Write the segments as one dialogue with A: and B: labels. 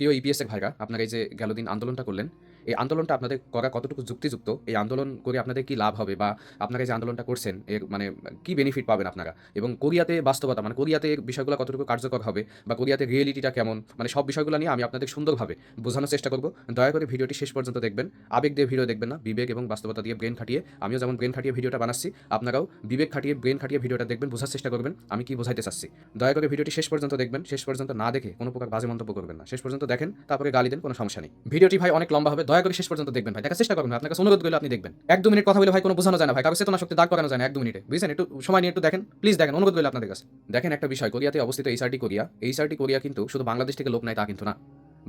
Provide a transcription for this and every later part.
A: প্রিয় ইপিএসের ভাইরা, আপনারা এই যে গেল দিন আন্দোলনটা করলেন, এই আন্দোলনটা আপনাদের করা কতটুকু যুক্তিযুক্ত? এই আন্দোলন করে আপনাদের কি লাভ হবে? বা আপনারা এই যে আন্দোলনটা করছেন, এর মানে কি বেনিফিট পাবেন আপনারা? এবং কোরিয়াতে বাস্তবতা মানে কোরিয়াতে এর বিষয়গুলো কতটুকু কার্যকর হবে? বা কোরিয়াতে রিয়েলিটিটা কেমন? মানে সব বিষয়গুলো নিয়ে আমি আপনাদের সুন্দরভাবে বোঝানোর চেষ্টা করব। দয়া করে ভিডিওটি শেষ পর্যন্ত দেখবেন। আবেগ দিয়ে ভিডিও দেখবেন না, বিবেক এবং বাস্তবতা দিয়ে ব্রেন খাটিয়ে, আমিও যেমন ব্রেন খাটিয়ে ভিডিওটা বানাচ্ছি, আপনারাও বিবেক খাটিয়ে, ব্রেন খাটিয়ে ভিডিওটা দেখবেন, বোঝার চেষ্টা করবেন আমি কি বোঝাইতে চাচ্ছি। দয়া করে ভিডিওটি শেষ পর্যন্ত দেখবেন। শেষ পর্যন্ত না দেখে কোনো প্রকার বাজে মন্তব্য করবেন না। শেষ পর্যন্ত দেখেন, তারপরে গালি দেন, কোনো সমস্যা নেই। ভিডিওটি ভাই অনেক লম্বা হবে, দয়া করে শেষ পর্যন্ত দেখবেন ভাই, দেখার চেষ্টা করবেন। আপনার কাছে অনুরোধ করলে আপনি দেখবেন। 1-2 মিনিট কথা বলে ভাই কোনো বোঝানো যায় না ভাই, কারো চেতনা শক্তি দাঁড় করানো যায় না 1-2 মিনিটে, বুঝছেন? একটু সময় নিয়ে একটু দেখেন, প্লিজ দেখেন, অনুরোধ করলে আপনাদের কাছে দেখেন। একটা বিষয়, কোরিয়াতে অবস্থিত এইচআরটি কোরিয়া, এইচআরটি কোরিয়া কিন্তু শুধু বাংলাদেশ থেকে লোক নেয় তা কিন্তু না,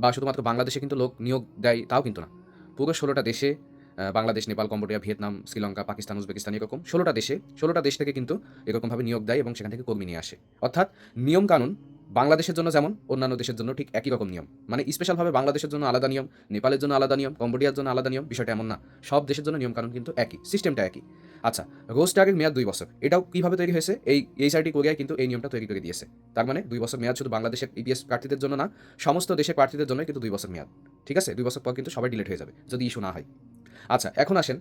A: বা শুধুমাত্র বাংলাদেশে কিন্তু লোক নিয়োগ দেয় তাও কিন্তু না। পুরো 16টা দেশে, Bangladesh, Nepal, Cambodia, Vietnam, Sri Lanka, Pakistan, Uzbekistan, এরকম 16টা দেশ থেকে কিন্তু এরকমভাবে নিয়োগ দেয় এবং সেখান থেকে কর্মী নিয়ে আসে। অর্থাৎ নিয়মকানুন বাংলাদেশের জন্য যেমন, অন্যান্য দেশের জন্য ঠিক একই রকম নিয়ম। মানে স্পেশালভাবে বাংলাদেশের জন্য আলাদা নিয়ম, নেপালের জন্য আলাদা নিয়ম, কম্বোডিয়ার জন্য আলাদা নিয়ম, বিষয়টা এমন না। সব দেশের জন্য নিয়মকানুন কিন্তু একই, সিস্টেমটা একই। আচ্ছা, রোস্টারের মেয়াদ 2 বছর। এটাও কিভাবে তৈরি হয়েছে? এই এইচআরটি কোরিয়ায় কিন্তু এই নিয়মটা তৈরি করে দিয়েছে। তার মানে 2 বছর মেয়াদ শুধু বাংলাদেশের ইপিএস প্রার্থীদের জন্য না, সমস্ত দেশের প্রার্থীদের জন্য কিন্তু 2 বছর মেয়াদ। ঠিক আছে? 2 বছর পর কিন্তু সবাই ডিলিট হয়ে যাবে যদি ইস্যু না হয়। আচ্ছা, এখন আসেন,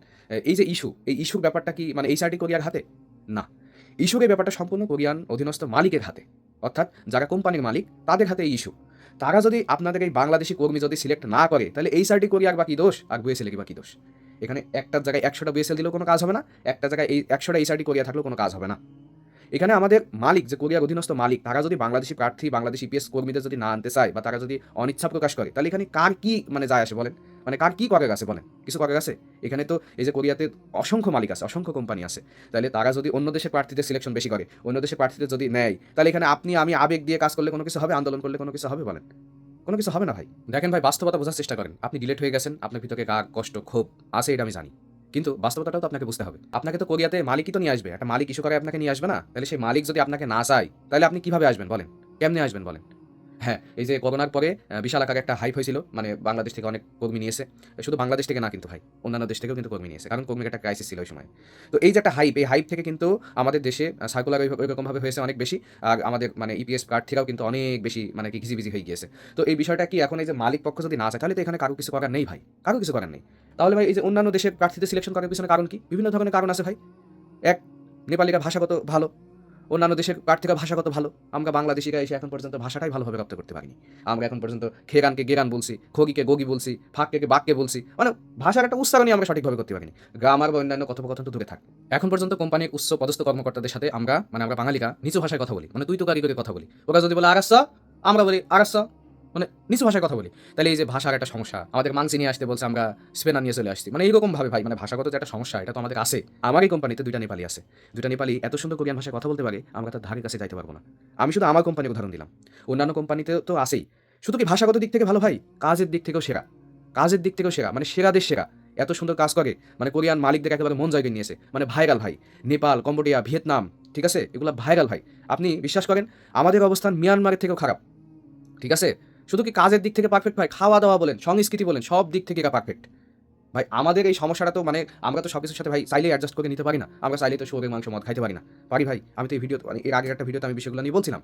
A: এই যে ইস্যু, এই ইস্যুর ব্যাপারটা কি মানে এইচআরটি কোরিয়ার হাতে? না। ইস্যুর এই ব্যাপারটা সম্পূর্ণ কোরিয়ান অধীনস্থ মালিকের হাতে। অর্থাৎ যারা কোম্পানির মালিক তাদের হাতে এই ইস্যু। তারা যদি আপনাদের এই বাংলাদেশি কর্মী যদি সিলেক্ট না করে, তাহলে এইচআরটি কোরিয়ার বা কি দোষ, আর বিএসএল বা কি দোষ? এখানে একটার জায়গায় 100টা বিএসএল দিলেও কোনো কাজ হবে না, একটা জায়গায় এই 100টা এইচআরটি কোরিয়া থাকলেও কোনো কাজ হবে না। এখানে আমাদের মালিক, যে কোরিয়ার অধীনস্থ মালিক, তারা যদি বাংলাদেশি প্রার্থী, বাংলাদেশি ইপিএস কর্মীদের যদি না আনতে চায়, বা তারা যদি অনিচ্ছা প্রকাশ করে, তাহলে এখানে কার কি মানে যায় আসে বলেন? মানে কার কি করার আছে বলেন? কিছু করার আছে? এখানে তো এই যে কোরিয়াতে অসংখ্য মালিক আছে, অসংখ্য কোম্পানি আছে। তাহলে তারা যদি অন্য দেশের প্রার্থীদের সিলেকশন বেশি করে, অন্য দেশের প্রার্থীদের যদি নেয়, তাহলে এখানে আপনি আমি আবেগ দিয়ে কাজ করলে কোনো কিছু হবে? আন্দোলন করলে কোনো কিছু হবে বলেন? কোনো কিছু হবে না ভাই। দেখেন ভাই, বাস্তবতা বোঝার চেষ্টা করেন। আপনি ডিলেট হয়ে গেছেন, আপনার ভিতরে রাগ, কষ্ট, ক্ষোভ আছে, এটা আমি জানি। কিন্তু বাস্তবতাটাও তো আপনাকে বুঝতে হবে। আপনাকে তো কোরিয়াতে মালিকই তো নিয়ে আসবে। একটা মালিক ইস্যু করে আপনাকে নিয়ে আসবে না? তাহলে সেই মালিক যদি আপনাকে না চায়, তাহলে আপনি কিভাবে আসবেন বলেন? কেমনে আসবেন বলেন? হ্যাঁ, এই যে করোনার পরে বিশাল আকারে একটা হাইপ হয়েছিল। মানে বাংলাদেশ থেকে অনেক কর্মী নিয়েছে। শুধু বাংলাদেশ থেকে না কিন্তু ভাই, অন্যান্য দেশ থেকেও কিন্তু কর্মী নিয়েছে। কারণ কর্মীর একটা ক্রাইসিস ছিল ওই সময়। তো এই যে একটা হাইপ, এই হাইপ থেকে কিন্তু আমাদের দেশে সার্কুলার ওইরকমভাবে হয়েছে অনেক বেশি। আর আমাদের মানে ইপিএস প্রার্থীরাও কিন্তু অনেক বেশি মানে কি ঘিজিবিজি হয়ে গিয়েছে। তো এই বিষয়টা কি এখন এই যে মালিক পক্ষ যদি না চায়, তাহলে তো এখানে কারো কিছু করার নেই ভাই। কারো কিছু করার নেই। তাহলে ভাই এই যে অন্যান্য দেশের প্রার্থীদের সিলেকশন করার পিছনে কারণ কি? বিভিন্ন ধরনের কারণ আছে ভাই। এক, নেপালিরা ভাষাগত ভালো। অন্যান্য দেশের প্রার্থীরা ভাষাগত ভালো। আমরা বাংলাদেশিরা এসে এখন পর্যন্ত ভাষাটাই ভালোভাবে রপ্ত করতে পারিনি। আমরা এখন পর্যন্ত খেরানকে গেরান বলছি, খগিকে গগি বলছি, ফাঁককে বাক্যে বলছি। মানে ভাষার একটা উচ্চারণই আমরা সঠিকভাবে করতে পারিনি। গ্রামার বা অন্যান্য কথোপকথন তো দূরে থাক। এখন পর্যন্ত কোম্পানির উচ্চ পদস্থ কর্মকর্তাদের সাথে আমরা বাঙালিরা নিচু ভাষায় কথা বলি। মানে তুই তো করে কথা বলি। ওরা যদি বলে আরাস্সা, আমরা বলি আরাস্সা। মানে নিচু ভাষায় কথা বলি। তাহলে এই যে ভাষার একটা সমস্যা, আমাদের মাংসি নিয়ে আসতে বলছে, আমরা স্পেনার নিয়ে চলে আসছি। মানে এইরকম ভাবে ভাই, মানে ভাষাগত যে একটা সমস্যা, এটা তো আমাদের আছে। আমারই কোম্পানিতে 2টা নেপালি আছে। 2টা নেপালি এত সুন্দর কোরিয়ান ভাষায় কথা বলতে পারে, আমরা তার ধারে কাছে যাইতে পারবো না। আমি শুধু আমার কোম্পানির উদাহরণ দিলাম। অন্যান্য কোম্পানিতে তো আছেই। শুধু কি ভাষাগত দিক থেকে ভালো ভাই, কাজের দিক থেকেও সেরা। কাজের দিক থেকেও সেরা, মানে সেরাদের সেরা। এত সুন্দর কাজ করে, মানে কোরিয়ান মালিকদের একেবারে মন জয় করে নিয়েছে। মানে ভাইরাল ভাই। নেপাল, কম্বোডিয়া, ভিয়েতনাম, ঠিক আছে? এগুলো ভাইরাল ভাই। আপনি বিশ্বাস করেন, আমাদের অবস্থান মিয়ানমারের থেকেও খারাপ। ঠিক আছে? শুধু কি কাজের দিক থেকে পারফেক্ট ভাই, খাওয়া-দাওয়া বলেন, সংস্কৃতি বলেন, সব দিক থেকে এরা পারফেক্ট। ভাই আমাদের এই সমস্যাটা তো মানে আমরা তো সবকিছুর সাথে ভাই চাইলেই অ্যাডজাস্ট করে নিতে পারি না। আমরা চাইলেই তো শুয়োরের মাংস, মদ খাইতে পারি না। পারি ভাই? আমি তো এই ভিডিও মানে এর আগের একটা ভিডিওতে আমি বিষয়গুলো নিয়ে বলছিলাম।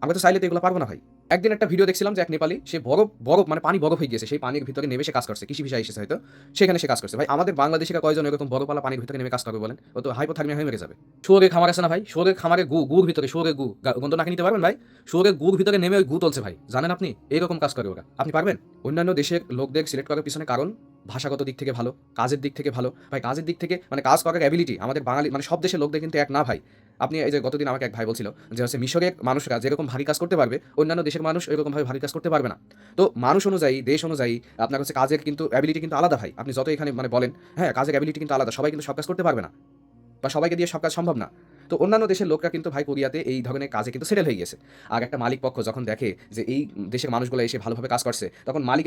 A: আমরা তো চাইলে তো এগুলো পারবো না ভাই। একদিন একটা ভিডিও দেখছিলাম যে এক নেপালি, সে বরফ মানে পানি বরফ হয়ে গিয়েছে। সেই পানির ভিতরে নেমে সে কাজ করছে। কৃষি ভিসায় এসেছে হয়তো। সেখানে সে কাজ করছে। ভাই আমাদের বাংলাদেশিরা কয়জন এরকম বরফওয়ালা পানির ভিতরে নেমে কাজ করবে বলেন? ও তো হাইপোথার্মিয়া হয়ে মেরে যাবে। শুয়োরের খামার আছে না ভাই? শুয়োরের খামারে গুর ভিতরে শুয়োরের গন্ধ নাকে নিতে পারবেন ভাই? শুয়োরের গুর ভিতরে নেমে ওই গু তুলছে ভাই। জানেন আপনি? এইরকম কাজ করে ওরা। আপনি পারবেন? অন্যান্য দেশের লোকদের সিলেক্ট করার পিছনে কারণ ভাষাগত দিক থেকে ভালো, কাজের দিক থেকে ভালো। ভাই কাজের দিক থেকে মানে কাজ করার অ্যাবিলিটি আমাদের বাঙালি মানে সব দেশের লোকদের কিন্তু এক না ভাই। আপনি এই যে গতদিন আমাকে এক ভাই বলছিল যে হচ্ছে মিশরের মানুষরা যেরকম ভারী কাজ করতে পারবে, অন্যান্য দেশের মানুষ এরকমভাবে ভারী কাজ করতে পারবে না। তো মানুষ অনুযায়ী, দেশ অনুযায়ী আপনার হচ্ছে কাজের কিন্তু অ্যাবিলিটি কিন্তু আলাদা ভাই। আপনি যত এখানে মানে বলেন, হ্যাঁ কাজের অ্যাবিলিটি কিন্তু আলাদা। সবাই কিন্তু সব কাজ করতে পারবে না, বা সবাইকে দিয়ে সব কাজ সম্ভব না। তো অন্যান্য দেশের লোকরা কিন্তু ভাই কোরিয়াতে এই ধরনের কাজে কিন্তু সেটেল হয়ে গেছে। আর একটা মালিক পক্ষ যখন দেখে যে এই দেশের মানুষগুলো এসে ভালোভাবে কাজ করছে, তখন মালিক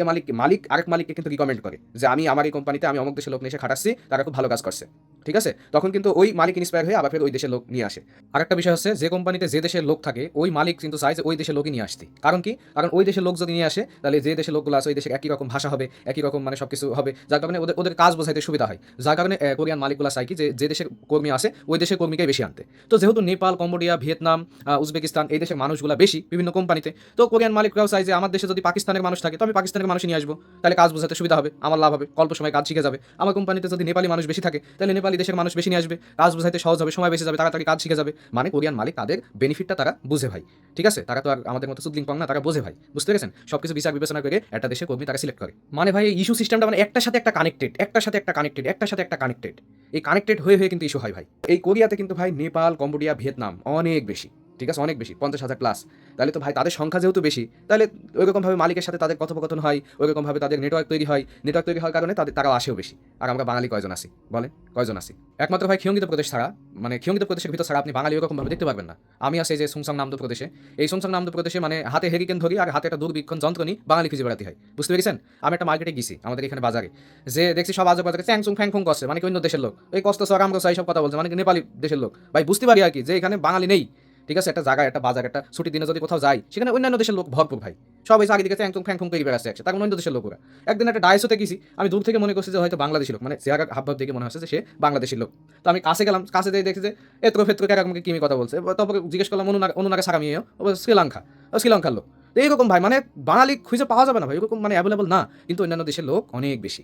A: আরেক মালিককে কিন্তু রিকমেন্ড করে যে আমি আমার এই কোম্পানিতে আমি অমুক দেশের লোক নিয়ে এসে খাটাচ্ছি, তারা খুব ভালো কাজ করছে। ঠিক আছে? তখন কিন্তু ওই মালিক ইন্সপায়ার হয়ে আবার ফের ওই দেশের লোক নিয়ে আসে। আরেকটা বিষয় হচ্ছে, যে কোম্পানিতে যে দেশের লোক থাকে ওই মালিক কিন্তু চায় যে ওই দেশের লোকই নিয়ে আসতে। কারণ কি? কারণ ওই দেশের লোক যদি নিয়ে আসে তাহলে যে দেশের লোকগুলো আছে ওই দেশের একই রকম ভাষা হবে, একই রকম মানে সবকিছু হবে, যার কারণে ওদের ওদের কাজ বোঝাইতে সুবিধা হয়। যার কারণে কোরিয়ান মালিকগুলো চায় কি যে যে দেশের কর্মী আছে ওই দেশের কর্মীকে বেশি আনতে। তো যেহেতু নেপাল, কম্বোডিয়া, ভিয়েতনাম, উজবেকিস্তান এই দেশের মানুষগুলো বেশি বিভিন্ন কোম্পানিতে, তো কোরিয়ান মালিকরাও চায় যে আমার দেশে যদি পাকিস্তানের মানুষ থাকে তো আমি পাকিস্তানের মানুষ নিয়ে আসবো, তাহলে কাজ বোঝাতে সুবিধা হবে, আমার লাভ হবে, অল্প সময় কাজ শিখে যাবে। আমার কোম্পানিতে যদি নেপালি মানুষ বেশি থাকে তাহলে নেপালি দেশের মানুষ বেশি নিয়ে আসবে, কাজ বোঝাইতে সহজ হবে, সময় বেশি যাবে, তাড়াতাড়ি কাজ শিখে যাবে। মানে কোরিয়ান মালিক তাদের বেনিফিটটা তারা বুঝে ভাই। ঠিক আছে? তারা তো আর আমাদের মতো সুদলিং পং না, তারা বোঝে ভাই। বুঝতে পেরেছেন? সবকিছু বিচার বিবেচনা করে একটা দেশের কর্মী তারা সিলেক্ট করে। মানে ভাই এই ইস্যু সিস্টেমটা মানে একটার সাথে একটা কানেক্টেড, একটার সাথে একটা কানেক্টেড, একটার সাথে একটা কানেক্টেড। এই কানেক্টেড হয়ে হয়ে কিন্তু ইস্যু হয় ভাই। এই কোরিয়াতে কিন্তু ভাই নেপাল, কম্বোডিয়া, ভিয়েতনাম অনেক বেশি। ঠিক আছে? অনেক বেশি, 50,000 প্লাস। তাহলে তো ভাই তাদের সংখ্যা যেহেতু বেশি, তাহলে ওইরকমভাবে মালিকের সাথে তাদের কথোপকথন হয়, ওইরকমভাবে তাদের নেটওয়ার্ক তৈরি হয়। নেটওয়ার্ক তৈরি হওয়ার কারণে তারাও আসেও বেশি। আর আমরা বাঙালি কয়জন আছি বলেন? কয়জন আছি? একমাত্র ভাই খিয়ঙ্গিত প্রদেশ ছাড়া, মানে খিয়ঙ্গিত প্রদেশের ভিতর ছাড়া আপনি বাঙালি ওরকমভাবে দেখতে পারবেন না। আমি আছি এই যে সুংসাং নামদো প্রদেশে। এই সুংসাং নামদো প্রদেশে মানে হাতে হেরিকেন ধরি আর হাতে একটা দূরবীক্ষণ যন্ত্র নিয়ে বাঙালি খুঁজে বেড়াতে হয়। বুঝতে পেরেছেন? আমি একটা মার্কেটে গেছি আমাদের এখানে বাজারে, যে দেখছি সব আজব বাজারে চ্যাংচুং ফ্যাংফুং করছে, মানে কি অন্য দেশের লোক, এই কষ্ট সরাম কষ্ট এইসব কথা বলছে, মানে কি নেপালি দেশের লোক। ভাই বুঝতে পারি আর কি যে এখানে বাঙালি নেই। ঠিক আছে? একটা জায়গায় একটা বাজার একটা ছুটির দিনে যদি কোথাও যাই সেখানে অন্যান্য দেশের লোক ভরপুর ভাই। সব এই আগে দিকে চ্যাংচুং ফ্যাংফুং করে বেড়াচ্ছে একসাথে, তার অন্য দেশের লোকরা। একদিন একটা ডায়েসোতে গেছি, আমি দূর থেকে মনে করছি যে হয়তো বাংলাদেশি লোক, মানে চেহারা হাবভাব দেখে মনে হচ্ছে যে সে বাংলাদেশি লোক। তো আমি কাছে গেলাম, কাছে যেয়ে দেখছি যে এত্র ফেত্র আমাকে কিমি কথা বলছে। তারপর জিজ্ঞেস করলাম অনুনাকে সারামিয়েও শ্রীলঙ্কা, শ্রীলঙ্কার লোক। তো এইরকম ভাই মানে বাঙালি খুঁজে পাওয়া যাবে না ভাই, এরকম মানে অ্যাভেলেবল না, কিন্তু অন্যান্য দেশের লোক অনেক বেশি।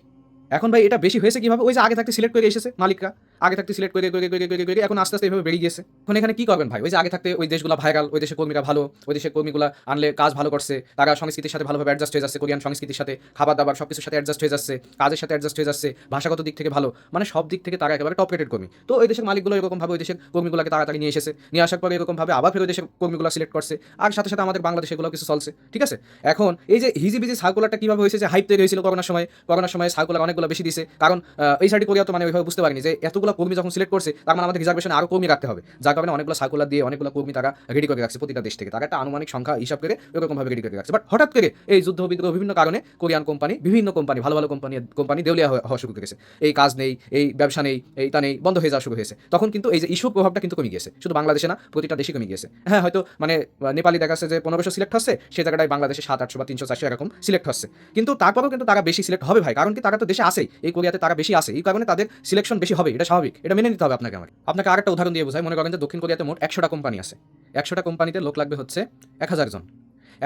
A: এখন ভাই এটা বেশি হয়েছে কিভাবে? ওই যে আগে থাকতে সিলেক্ট করে এসেছে মালিকরা, আগে থাকতে সিলেক্ট করে এখন আস্তে আস্তে এভাবে বেরিয়ে গেছে। এখন এখানে কি করবেন ভাই? ওই যে আগে থাকতে ওই দেশগুলো ভাইরাল, ওই দেশের কর্মীরা ভালো, ওই দেশের কর্মীগুলো আনলে কাজ ভালো করছে, তারা সংস্কৃতির সাথে ভালোভাবে অ্যাডজাস্ট হয়ে যাচ্ছে, কোরিয়ান সংস্কৃতির সাথে, খাবার দাবার সব কিছুর সাথে অ্যাডজাস্ট হয়ে যাচ্ছে, কাজের সাথে অ্যাডজাস্ট হয়ে যাচ্ছে, ভাষাগত দিক থেকে ভালো, মানে সব দিক থেকে তারা একেবারে টপ রেটেড কর্মী। তো ওই দেশের মালিকগুলো এরকমভাবে ওই দেশের কর্মীগুলোকে তাড়াতাড়ি নিয়ে এসেছে, নিয়ে আসার পরে এরকমভাবে আবার ফের ওই দেশের কর্মীগুলো সিলেক্ট করছে, আর সাথে সাথে আমাদের বাংলাদেশে এগুলো কিছু চলছে। ঠিক আছে? এখন এই যে হিজিবিজি সার্কুলারটা কিভাবে হয়েছে, যে হাইপ তৈরি হয়েছিল করোনার সময় সার্কুলার অনেকগুলো বেশি দিছে, কারণ এই সাইডে কোরিয়া তো মানে ওইভাবে বুঝতে পারিনি যে এতগুলো কর্মী যখন সিলেক্ট করছে তার মানে আমাদের রিজার্ভেশনে আরও কর্মী রাখতে হবে, যার কারণে অনেকগুলো সার্কুলার দিয়ে অনেকগুলো কর্মী তারা রেডি করে রাখছে প্রতিটা দেশ থেকে, তারা একটা আনুমানিক সংখ্যা হিসাব করে এরকমভাবে রেডি করে রাখছে। বাট হঠাৎ করে এই যুদ্ধ বিগ্রহ বিভিন্ন কারণে কোরিয়ান কোম্পানি, বিভিন্ন কোম্পানি, ভালো ভালো কোম্পানি দেউলিয়া হওয়া শুরু করেছে, এই কাজ নেই, এই ব্যবসা নেই, এইটা নেই, বন্ধ হয়ে যাওয়া শুরু হয়েছে। তখন কিন্তু এই যে ইস্যুর প্রভাবটা কিন্তু কমে গিয়েছে, শুধু বাংলাদেশে না প্রতিটা দেশে কমে গিয়েছে। হ্যাঁ হয়তো মানে নেপালি দেখা যাচ্ছে যে 1500 সিলেক্ট হচ্ছে, সেই জায়গাটায় বাংলাদেশে 700-800 বা 300-400 এরকম সিলেক্ট হচ্ছে, কিন্তু তারপরেও কিন্তু তারা বেশি সিলেক্ট হবে ভাই, কারণ কি তারা তো দেশে আসে, এই কোরিয়াতে তারা বেশি আসে, এই কারণে তাদের সিলেকশন বেশি হবে, এটা স্বাভাবিক, এটা মেনে নিতে হবে আপনাকে। আপনাকে আরেকটা উদাহরণ দিয়ে বোঝাই। মনে করেন যে দক্ষিণ কোরিয়াতে মোট 100টা কোম্পানি আছে, 100টা কোম্পানিতে লোক লাগবে হচ্ছে 1000 জন।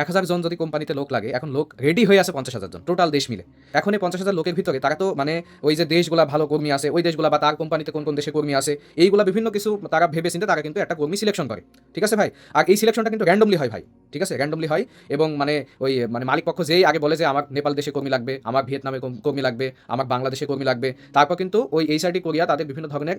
A: 1000 জন যদি কোম্পানিতে লোক লাগে, এখন লোক রেডি হয়ে আছে 50,000 জন টোটাল দেশ মিলে। এখন এই 50,000 লোকের ভিতরে তারা তো মানে ওই যে দেশগুলা ভালো কর্মী আছে, ওই দেশগুলা বা তার কোম্পানিতে কোন কোন দেশে কর্মী আছে, এইগুলা বিভিন্ন কিছু তারা ভেবে চিন্তে তারা কিন্তু একটা কর্মী সিলেকশন করে। ঠিক আছে ভাই? আর এই সিলেকশনটা কিন্তু র্যান্ডমলি হয় ভাই। ঠিক আছে? র্যান্ডমলি হয়, এবং মানে ওই মানে মালিক পক্ষ যেই আগে বলে যে আমার নেপাল দেশে কর্মী লাগবে, আমার ভিয়েতনামে কর্মী লাগবে, আমার বাংলাদেশে কর্মী লাগবে, তারপর কিন্তু ওই এইচআরটি কোরিয়া তাদের বিভিন্ন ধরনের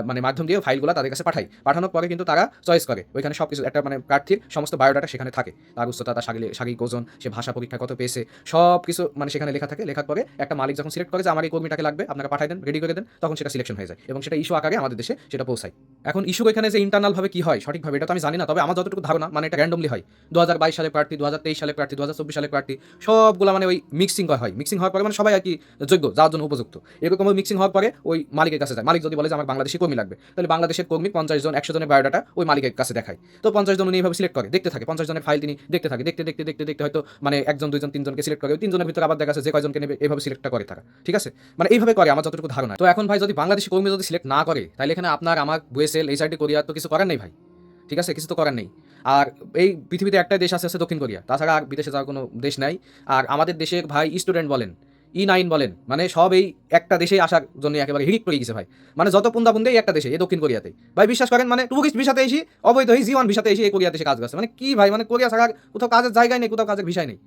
A: মানে মাধ্যম দিয়ে ফাইলগুলো তাদের কাছে পাঠায়। পাঠানোর পরে কিন্তু তারা চয়েস করে, ওইখানে সব কিছু একটা মানে প্রার্থীর সমস্ত বায়োডাটা সেখানে থাকে, তার উচ্চতা, তার শারীরিক ওজন, সে ভাষা পরীক্ষা কত পেয়েছে, সব কিছু মানে সেখানে লেখা থাকে। লেখার পরে একটা মালিক যখন সিলেক্ট করে যে আমার এই কর্মীটাকে লাগবে, আপনারা পাঠাই দেন, রেডি করে দেন, তখন সেটা সিলেকশন হয়ে যায় এবং সেটা ইস্যু আকারে আমাদের দেশে সেটা পৌঁছায়। এখন ইস্যু এখানে যে ইন্টারনালভাবে কি হয় সঠিকভাবে এটা তো আমি জানি না, তবে আমার যতটুকু ধারণা মানে এটা র্যান্ডমলি হয়। 2022 সালে প্রার্থী, 2023 সালে প্রার্থী, 2024 সালে প্রার্থী, সবগুলো মানে ওই মিক্সিং হয়। মিক্সিং হওয়ার পরে মানে সবাই আর কি যোগ্য, যাওয়ার জন্য উপযুক্ত, এরকম মিক্সিং হওয়ার পরে ওই মালিকের কাছে যায়। মালিক যদি বলে যে আমার বাংলাদেশি কর্মী লাগবে, তাহলে বাংলাদেশের কর্মী 50 জন 100 জনের বায়োডাটা ওই মালিকের কাছে দেখায়। তো 50 জন উনি এইভাবে সিলেক্ট করে, দেখতে থাকে 50 জনের ফাইল তিনি দেখতে থাকে, দেখতে হয়তো মানে 1 জন 2 জন 3 জনকে সিলেক্ট করে, ওই 3 জনের ভিতরে আবার দেখা যাচ্ছে যে কয়জনকে নেবে এইভাবে সিলেক্টটা করে তারা। ঠিক আছে? মানে এইভাবে করে আমার যতটুকু ধারণা। তো এখন ভাই যদি বাংলাদেশি কর্মী যদি সিলেক্ট না করে, তাহলে এখানে আপনার আমার বুয়েসেল এইচআরটি কোরিয়া তো কিছু করার নেই ভাই। ঠিক আছে? কিছু তো করার নেই। আর এই পৃথিবীতে একটাই দেশ আছে দক্ষিণ কোরিয়া, তাছাড়া আর বিদেশে যাওয়ার কোনো দেশ নাই। আর আমাদের দেশের ভাই স্টুডেন্ট বলেন, E9 বলেন, মানে সব এই একটা দেশেই আসার জন্য একেবারে হিড়িক পড়ে গেছে ভাই। মানে যত পুন্দা এই একটা দেশে, এই দক্ষিণ কোরিয়াতে ভাই, বিশ্বাস করেন মানে টুরিস্ট ভিসাতে এসে, অবৈধ G1 ভিসাতে এসে এই কোরিয়াতে এসে কাজ করছে। মানে কি ভাই, মানে কোরিয়া ছাড়া কোথাও কাজের জায়গায় নেই, কোথাও কাজের বিষয় নেই।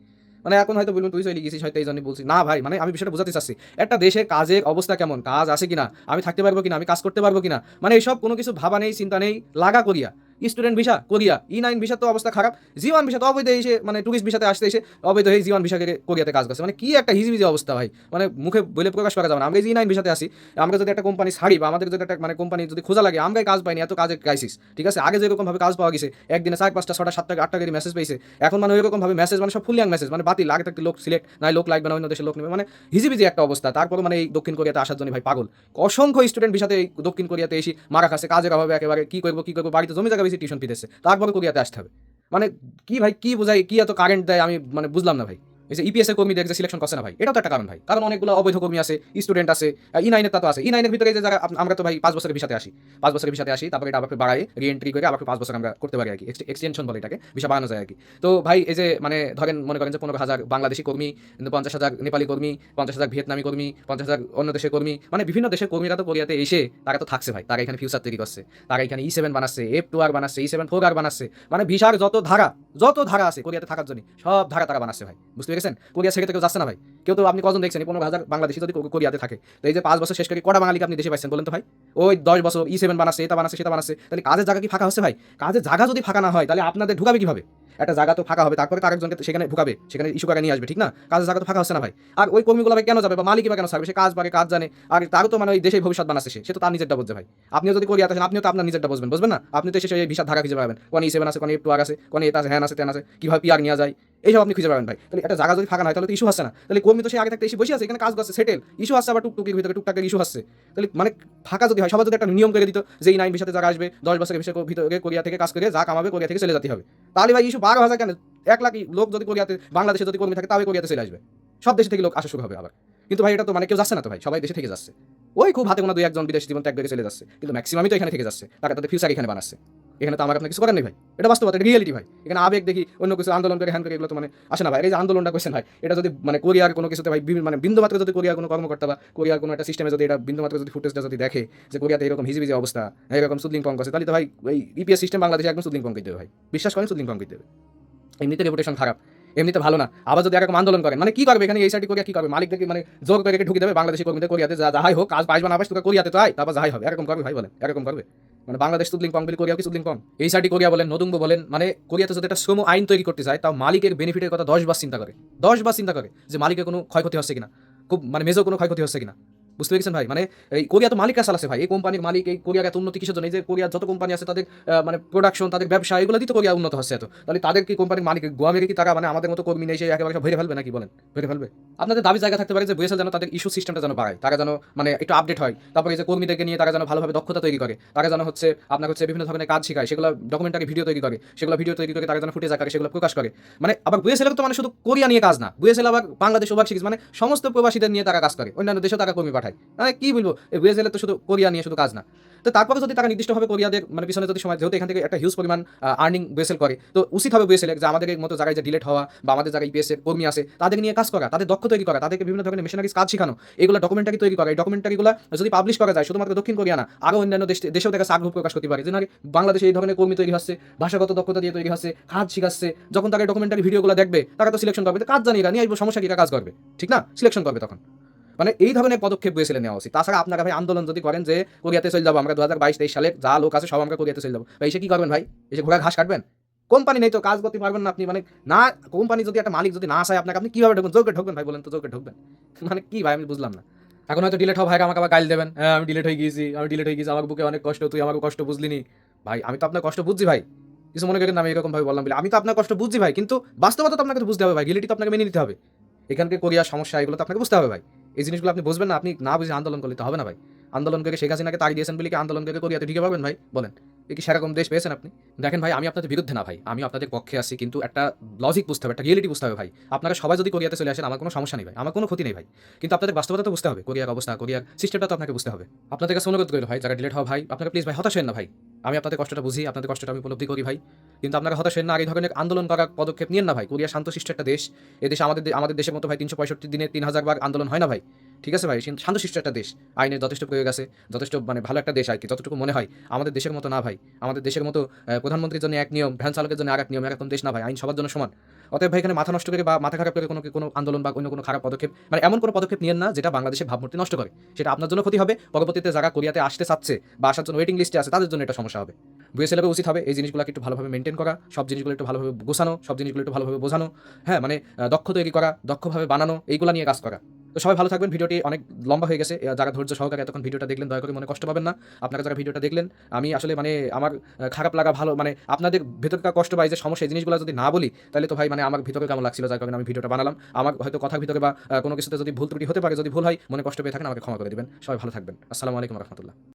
A: মানে এখন হয়তো বলুন তুই চলে গেছিস হয়তো এই জন্য বলছি না ভাই, মানে আমি বিষয়টা বোঝাতে চাচ্ছি একটা দেশের কাজের অবস্থা কেমন, কাজ আছে কিনা, আমি থাকতে পারবো কিনা, আমি কাজ করতে পারবো কিনা, মানে এইসব কোনো কিছু ভাবা নেই, চিন্তা নেই, লাগা Korea student visa Korea, E9 visa তো অবস্থা খারাপ, G1 ভিসা তো অবৈধ এসে মানে টুরিস্ট ভিসাতে আসতে এসে অবৈধ হয়ে G1 ভিসা কোরিয়াতে কাজ করছে। মানে কি একটা হিজিবিজি অবস্থা ভাই, মানে মুখে বলে প্রকাশ করা যাবে না। আমরা এই E9 ভিসাতে আসি, আমরা যদি একটা কোম্পানি ছাড়ি বা আমাদের যদি একটা মানে কোম্পানি যদি খোঁজা লাগে, আমরাই কাজ পাইনি, এত কাজের ক্রাইসিস। ঠিক আছে, আগে যেরকম ভাবে কাজ পাওয়া গেছে একদিনে 4 5টা 6টা 7টা 8টা করে মেসেজ পেয়েছে, এখন মানে ওইরকম ভাবে মেসেজ মানে সব ফুল মেসেজ, মানে বাতিল, আগে থাকতে লোক সিলেক্ট নাই, লোক লাগবে না, অন্য দেশের লোক নেবে, মানে হিজিবিজি একটা অবস্থা। তারপরে মানে এই দক্ষিণ কোরিয়াতে আসার জন্য ভাই পাগল অসংখ্য স্টুডেন্ট ভিসাতে এই দক্ষিণ কোরিয়াতে এসে মারা খাচ্ছে কাজের অভাবে, একেবারে কি করবো বাড়িতে জমি জায়গা বেশি টিউশন ফিতেছে, তারপরে কোরিয়াতে আসতে হবে। মানে কি ভাই, কি বোঝাই, কি এত কারেন্ট দেয়, আমি মানে বুঝলাম না ভাই। এই যে ইপিএস এর কর্মীদের যে সিলেকশন করছে না ভাই, এটাও তো একটা কারণ ভাই, কারণ অনেকগুলো অবৈধ কর্মী আছে, স্টুডেন্ট আছে, E9 এর তা তো আছে। E9 এর ভিতরে যে যারা আমরা তো ভাই 5 বছরের ভিসাতে আসি, 5 বছরের ভিসাতে আসি, তারপরে এটা আবার বাড়ায় রি-এন্ট্রি করে আবার 5 বছর আমরা করতে পারি আর কি, এক্সটেনশন বলে এটাকে, ভিসা বাড়ানো যায় আর কি। তো ভাই এই যে মানে ধরেন মনে করেন যে 15,000 বাংলাদেশি কর্মী, 50,000 নেপালি কর্মী, 50,000 ভিয়েতনামি কর্মী, 50,000 অন্য দেশের কর্মী, মানে বিভিন্ন দেশের কর্মীরা তো কোরিয়াতে এসে তারা তো থাকছে ভাই, তারা এখানে ফিউচার তৈরি করছে, তারা এখানে E7 বানাচ্ছে, F2R বানাচ্ছে, E7 4R বানাচ্ছে, মানে ভিসার যত ধারা আছে কোরিয়াতে থাকার জন্য সব ধারা তারা বানাচ্ছে ভাই, বুঝতে পেরেছেন? কোরিয়া ছেড়ে কেউ যাচ্ছে না ভাই, কেউ তো আপনি কজন দেখছেন 15,000 বাংলাদেশি যদি কোরিয়াতে থাকে, তো এই যে 5 বছর শেষ করে কটা বাঙালিকে আপনি দেশে পাইছেন বলেন তো ভাই? ওই 10 বছর E7 বানাচ্ছে, এটা বানাচ্ছে, সেটা বানাচ্ছে, তাহলে কাজের জায়গা কি ফাঁকা হচ্ছে ভাই? কাজের জায়গা যদি ফাঁকা না হয় তাহলে আপনাদের ঢুকাবে কিভাবে? একটা জায়গা তো ফাঁকা হবে, তারপরে আরেকজনকে সেখানে ঢুকাবে, সেখানে ইস্যু করে নিয়ে আসবে, ঠিক না? কাজের জায়গা তো ফাঁকা হচ্ছে না ভাই। আর ওই কর্মীগুলো ভাই কেন যাবে, বা মালিকই বা কেন ছাড়বে? সে কাজ পারে, কাজ জানে, আর তারও তো মানে ওই দেশের ভবিষ্যৎ বানাচ্ছে, সে তো তার নিজেরটা বুঝছে ভাই। আপনিও যদি কোরিয়াতে আসেন, আপনিও তো আপনার নিজেরটা বুঝবেন না? আপনি তো এসে সেই ভিসার ধারা খুঁজে পাবেন, কোন E7 আছে, কোন F2R আছে, কোন এটা আছে, হ্যান আছে, তেন আছে, কিভাবে পিআর নেওয়া যায়, এইসব আপনি খুঁজে পাবেন ভাই। তাহলে একটা জায়গা যদি ফাঁকা নয় তাহলে তো ইস্যু হচ্ছে না, তাহলে কর্মী তো সে আগে থাকতে এসে বসে আছে, এখানে কাজ করছে, সেটেল, ইস্যু আসছে আবার টুকটুকির ভিতরে টুকটাকের ইস্যু আসছে। তাহলে মানে ফাঁকা যদি হয়, সবাই যদি একটা নিয়ম করে দিত যে E9 ভিসাতে যারা আসবে 10 বছরের ভিতরে কোরিয়া থেকে কাজ করে যা কামাবে কোরিয়া থেকে চলে যেতে হবে, তাহলে ভাই ইস্যু 12,000 কেন, 1 লাখ লোক যদি কোরিয়াতে, বাংলাদেশে যদি কর্মী থাকে তাহলে কোরিয়াতে চলে আসবে, সব দেশ থেকে লোক আসা শুরু হবে আবার। কিন্তু ভাই এটা তো মানে কেউ যাচ্ছে না তো ভাই, সবাই দেশে থেকে যাচ্ছে, ওই খুব হাতে গোনা 2-1 জন বিদেশ জীবন ত্যাগ করে চলে যাচ্ছে, কিন্তু ম্যাক্সিমামই তো এখানে থেকে যাচ্ছে, তারা তাদের ফিউচার এখানে বানাচ্ছে। এখানে তো আমার আপনার কিছু করার নেই ভাই, এটা বাস্তবতা, এটা রিয়েলিটি ভাই। এখানে আবেগ দেখি অন্য কিছু আন্দোলন করে হ্যান করে এগুলো তো মানে আসে না ভাই। এই যে আন্দোলনটা করছেন ভাই, এটা যদি মানে কোরিয়ার কোনো কিছুতে ভাই মানে বিন্দুমাত্র যদি কোরিয়ার কোনো কর্মকর্তা বা কোরিয়ার কোনো একটা সিস্টেমে যদি এটা বিন্দুমাত্র যদি ফুটেজটা যদি দেখে যে কোরিয়াতে এরকম হিজিবিজি অবস্থা, এরকম সুদলিং পঙ্ক আছে, তাহলে তো ভাই এই ইপিএস সিস্টেম বাংলাদেশে একদম সুদলিং পঙ্কিত দেবে ভাই, বিশ্বাস করেন সুদলিং পঙ্কিত দেবে। এমনিতে রেপুটেশন খারাপ, এমনিতে ভালো না, আবার যদি এরকম আন্দোলন করেন মানে কি করবে এখানে এই সাইডে কোরিয়া, কি করবে মালিকদেরকে মানে জোর করে ঢুকে দেবে বাংলাদেশি কর্মীদের কোরিয়াতে, যাহাই হোক কাজ পাইস বা না পাইস তোকে কোরিয়াতে তো আয়, তারপর যাহাই হবে, এরকম করবে ভাই বলেন, এরকম করবে? মানে বাংলাদেশ সুদলিং কম বলে কোরিয়া কি সুদলিং কম? এই সাইডে কোরিয়া বলেন, নতুন বলেন, মানে কোরিয়াতে যদি একটা শ্রম আইন তৈরি করতে চায় তাও মালিকের বেনিফিটের কথা 10 বার চিন্তা করে, 10 বার চিন্তা করে যে মালিকের কোনো ক্ষয়ক্ষতি হচ্ছে কিনা, খুব মানে মেজর কোনো ক্ষয়ক্ষতি হচ্ছে কিনা, বুঝতে পেরেছেন ভাই? মানে এই কোরিয়া তো মালিকরা চালাচ্ছে ভাই, এই কোম্পানির মালিক, এই কোরিয়ার এত উন্নতি কিসের জন্য? এই যে কোরিয়ার যত কোম্পানি আছে তাদের মানে প্রোডাকশন, তাদের ব্যবসা, এগুলো দিয়ে তো কোরিয়া উন্নত হচ্ছে এত, তাহলে তাদের কি কোম্পানির মালিক গোয়া মেরে কি তারা মানে আমাদের মতো কর্মী নেই সে একেবারে সব ভেড়ে ফেলবে নাকি বলেন? ভেড়ে ফেলবে? আপনাদের দাবি জায়গা থাকতে পারে যে বুয়েসেল যেন তাদের ইস্যু সিস্টেমটা যেন বাড়ায়, তারা যেন মানে একটু আপডেট হয়, তারপরে এই যে কর্মীদেরকে নিয়ে তারা যেন ভালোভাবে দক্ষতা তৈরি করে, তারা যেন হচ্ছে আপনার হচ্ছে বিভিন্ন ধরনের কাজ শেখায়, সেগুলো ডকুমেন্টারি ভিডিও তৈরি করে, সেগুলো ভিডিও তৈরি করে তারা যেন ফুটেজ আকারে সেগুলো প্রকাশ করে। মানে আবার বুয়েসেলের তো মানে শুধু কোরিয়া নিয়ে কাজ না, বুয়েসেল আবার বাংলাদেশ ওভারসিজ মানে সমস্ত প্রবাসীদের নিয়ে তারা কাজ করে, অন্যান্য দেশেও তারা কর্মী পাঠায়। মানে কি বলবো, বুয়েসেলের তো শুধু কোরিয়া নিয়ে শুধু কাজ না। তো তারপরে যদি তারা নির্দিষ্টভাবে কোরিয়াদের মানে পিছনে যদি সময়, যেহেতু এখান থেকে একটা হিউজ পরিমাণ আর্নিং বুয়েসেল করে, তো উচিত হবে বুয়েসেলের যে আমাদের মতো জায়গায় যে ডিলেট হওয়া বা আমাদের জায়গায় ইপিএস এর কর্মী আছে তাদের নিয়ে কাজ করা, তাদের দক্ষ তৈরি করা, তাদেরকে বিভিন্ন ধরনের মেশিনারিজ কাজ শেখানো, এগুলো ডকুমেন্টারি তৈরি করা, এই ডকুমেন্টারিগুলো যদি পাবলিশ করা যায় শুধুমাত্র দক্ষিণ কোরিয়া না আরও অন্যান্য দেশেও তাকে আগ্রহ প্রকাশ করতে পারে যে না বাংলাদেশে এই ধরনের কর্মী তৈরি হচ্ছে, ভাষাগত দক্ষতা দিয়ে তৈরি হচ্ছে, কাজ শিখাচ্ছে, যখন তাকে ডকুমেন্টারি ভিডিওগুলো দেখবে তারা তো সিলেকশন করবে, কাজ জানিয়ে নিয়ে আসবো, সমস্যা কি, কাজ করবে, ঠিক না? সিলেকশন করবে তখন। মানে এই ধরনের পদক্ষেপ বুয়েসেলে নেওয়া উচিত। তাছাড়া আপনারা ভাই আন্দোলন যদি করেন যে কোরিয়াতে চলে যাবো আমরা 2022-23 সালে যা লোক আছে সব আমরা কোরিয়াতে চলে যাবো, ভাই এসে কি করবেন ভাই? এসে ঘোড়া ঘাস কাটবেন? কোম্পানি নেই তো কাজ করতে পারবেন না আপনি, মানে না কোম্পানি যদি একটা মালিক যদি না চায় আপনাকে, আপনি কিভাবে ঢুকবেন? জোরকে ঢুকবেন ভাই বলেন তো, জোরকে ঢুকবেন? মানে কি ভাই আমি বুঝলাম না। এখন হয়তো ডিলেট হওয়া ভাই আমাকে আবার গাইল দেবেন, হ্যাঁ আমি ডিলেট হয়ে গিয়েছি, আমার বুকে অনেক কষ্ট, তুই আমার কষ্ট বুঝলিনি। ভাই আমি তো আপনার কষ্ট বুঝছি ভাই, কিছু মনে করেন না আমি এরকম ভাবে বললাম বলে, আমি তো আপনার কষ্ট বুঝছি ভাই, কিন্তু বাস্তবতা তো আপনাকে বুঝতে হবে ভাই, রিয়েলিটি তো আপনাকে মেনে নিতে হবে, এখানকার কোরিয়ার সমস্যা এগুলো তো আপনাকে বুঝতে হবে ভাই। এই জিনিসগুলো আপনি বুঝবেন না, আপনি না বুঝে আন্দোলন করলে তো হবে না ভাই। আন্দোলন করে শেখ হাসিনাকে তাড়িয়ে দিয়েছেন বলে কি আন্দোলন করে কোরিয়াতে ঢুকে পারবেন ভাই বলেন? এ কি সেরকম দেশ পেয়েছেন আপনি? দেখেন ভাই আমি আপনাদের বিরুদ্ধে না ভাই, আমি আপনাদের পক্ষে আছি, কিন্তু একটা লজিক বুঝতে হবে, একটা রিয়েলিটি বুঝতে হবে ভাই। আপনারা সবাই যদি কোরিয়াতে চলে আসেন আমার কোনো সমস্যা নেই ভাই, আমার কোনো ক্ষতি নেই ভাই, কিন্তু আপনাদের বাস্তবতা তো বুঝতে হবে, কোরিয়ার অবস্থা, কোরিয়ার সিস্টেমটা তো আপনাকে বুঝতে হবে। আপনাদের কাছে অনুরোধ করি ভাই যারা ডিলেট হওয়া ভাই, আপনারা প্লিজ ভাই হতাশ হন না ভাই, আমি আপনাদের কষ্টটা বুঝি, আপনাদের কষ্টটা আমি উপলব্ধি করি ভাই, কিন্তু আপনারা হতাশ হন না, আর এই ধরনের আন্দোলন করার পদক্ষেপ নিয়েন না ভাই। কোরিয়া শান্তশিষ্ট একটা দেশ, এদেশে আমাদের দেশের মতো ভাই 365 দিনে 3000 বার আন্দোলন হয় না ভাই, ঠিক আছে ভাই? শান্তশিষ্ট একটা দেশ, আইনের যথেষ্ট প্রয়োগ আছে, যথেষ্ট মানে ভালো একটা দেশ আর কি, যতটুকু মনে হয়। আমাদের দেশের মতো না ভাই, আমাদের দেশের মতো প্রধানমন্ত্রীর জন্য এক নিয়ম, ভ্যান চালকের জন্য আর এক নিয়ম, এরকম দেশ না ভাই, আইন সবার জন্য সমান। অতএব ভাই এখানে মাথা নষ্ট করে বা মাথা খারাপ করে কোনো আন্দোলন বা অন্য কোনো খারাপ পদক্ষেপ মানে এমন কোনো পদক্ষেপ নিয়েন না যেটা বাংলাদেশের ভাবমূর্তি নষ্ট করে। সেটা আপনার জন্য ক্ষতি হবে, পরবর্তীতে যারা কোরিয়াতে আসতে চাচ্ছে বা আসার জন্য ওয়েটিং লিস্টে আছে তাদের জন্য এটা সমস্যা হবে। বিএসএলএফ উচিত হবে এই জিনিসগুলোকে একটু ভালোভাবে মেনটেন করা, সব জিনিসগুলো একটু ভালোভাবে গোছানো, সব জিনিসগুলো একটু ভালোভাবে বোঝানো, হ্যাঁ? মানে দক্ষ তৈরি করা, দক্ষভাবে বানানো, এইগুলা নিয়ে কাজ করা। তো সবাই ভালো থাকবেন। ভিডিওটি অনেক লম্বা হয়ে গেছে। যারা ধৈর্য সহকারে এতক্ষণ ভিডিওটা দেখলেন দয়া করে মনে কষ্ট পাবেন না। আপনারা যারা ভিডিওটা দেখলেন, আমি আসলে মানে আমার খারাপ লাগা ভালো মানে আপনাদের ভেতরকার কষ্ট বা এই যে সমস্যা এই জিনিসগুলো যদি না বলি, তাহলে তো ভাই মানে আমার ভিতরে কেমন লাগছিল যার কারণে আমি ভিডিওটা বানালাম। আমার হয়তো কথার ভিতরে বা কোনো কিছুতে যদি ভুল ত্রুটি হতে পারে, যদি ভুল হয়, মনে কষ্ট পেয়ে থাকেন আমাকে ক্ষমা করে দিবেন। সবাই ভালো থাকবেন। আসসালামু আলাইকুম ওয়া রাহমাতুল্লাহ।